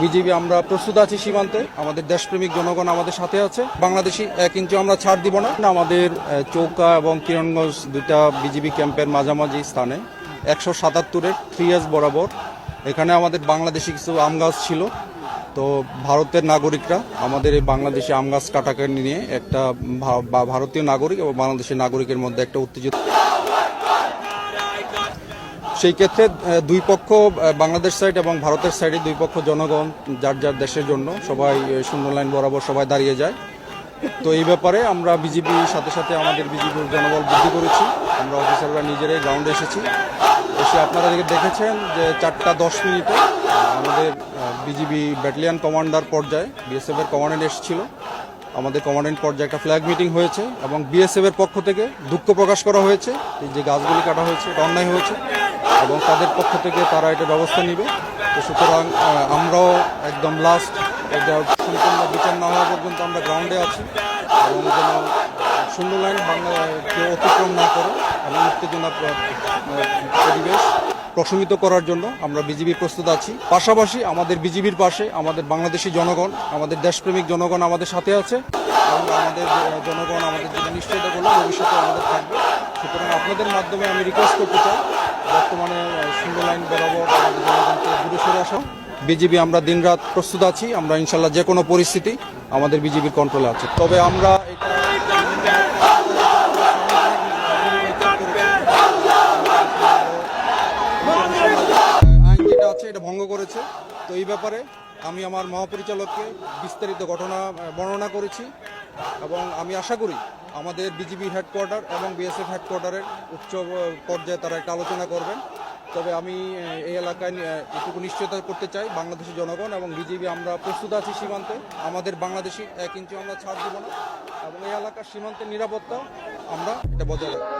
BGB আমরা প্রস্তুত আছি সীমান্তে, আমাদের দেশপ্রেমিক জনগণ আমাদের সাথে আছে। বাংলাদেশি 1 ইঞ্চি আমরা ছাড় দিব না। আমাদের চৌকা এবং কিরণগঞ্জ দুটা বিজিবি ক্যাম্পের মাঝামাঝি স্থানে 177-এর 3S বরাবর এখানে আমাদের বাংলাদেশি কিছু আম গাছ ছিল। তো ভারতের নাগরিকরা আমাদের এই বাংলাদেশি আম গাছ কাটাকে নিয়ে একটা ভারতীয় নাগরিক এবং বাংলাদেশের নাগরিকের মধ্যে একটা উত্তেজিত, সেই ক্ষেত্রে দুই পক্ষ, বাংলাদেশ সাইড এবং ভারতের সাইডে দুই পক্ষ জনগণ যার যার দেশের জন্য সবাই শূন্য লাইন বরাবর সবাই দাঁড়িয়ে যায়। তো এই ব্যাপারে আমরা বিজিবির সাথে সাথে আমাদের বিজিবির জনবল বৃদ্ধি করেছি। আমরা অফিসাররা নিজেরাই গ্রাউন্ডে এসে আপনারা দেখেছেন যে 4:10 আমাদের বিজিবি ব্যাটালিয়ন কমান্ডার পর্যায়ে বিএসএফ এর কমান্ডেন্ট এসেছিল। আমাদের কমান্ডেন্ট পর্যায়ে একটা ফ্ল্যাগ মিটিং হয়েছে এবং বিএসএফ এর পক্ষ থেকে দুঃখ প্রকাশ করা হয়েছে যে গাছগুলি কাটা হয়েছে, এটা অন্যায় হয়েছে এবং তাদের পক্ষ থেকে তারা এটা ব্যবস্থা নেবে। তো সুতরাং আমরাও একদম লাস্ট এটা সম্পূর্ণ বিচার না হওয়া পর্যন্ত আমরা গ্রাউন্ডে আছি এবং যেন শূন্য লাইন কেউ অতিক্রম না করে এবং উত্তেজনা পরিবেশ প্রশমিত করার জন্য আমরা বিজিবি প্রস্তুত আছি। পাশাপাশি আমাদের বিজিবির পাশে আমাদের বাংলাদেশি জনগণ, আমাদের দেশপ্রেমিক জনগণ আমাদের সাথে আছে এবং আমাদের জনগণ আমাদের যেটা নিশ্চয়তা করলো ভবিষ্যতে আমাদের থাকবে। সুতরাং আপনাদের মাধ্যমে আমি রিকোয়েস্ট করতে চাই বর্তমানে শূন্য লাইন বরাবর আমাদের জনগণকে দূরে সরে আসা। বিজিবি আমরা দিনরাত প্রস্তুত আছি, আমরা ইনশাল্লাহ যে কোনো পরিস্থিতি আমাদের বিজিবির কন্ট্রোলে আছে। তবে আমরা আইন যেটা আছে এটা ভঙ্গ করেছে। তো এই ব্যাপারে আমি আমার মহাপরিচালককে বিস্তারিত ঘটনা বর্ণনা করেছি এবং আমি আশা করি আমাদের বিজিবি হেডকোয়ার্টার এবং বিএসএফ হেডকোয়ার্টারের উচ্চ পর্যায়ে তারা একটা আলোচনা করবেন। তবে আমি এই এলাকায় এটুকু নিশ্চয়তা করতে চাই বাংলাদেশি জনগণ এবং বিজিবি আমরা প্রস্তুত আছি সীমান্তে, আমাদের বাংলাদেশি 1 ইঞ্চি আমরা ছাড় দেব না এবং এই এলাকার সীমান্তের নিরাপত্তা আমরা এটা বজায় রাখবো।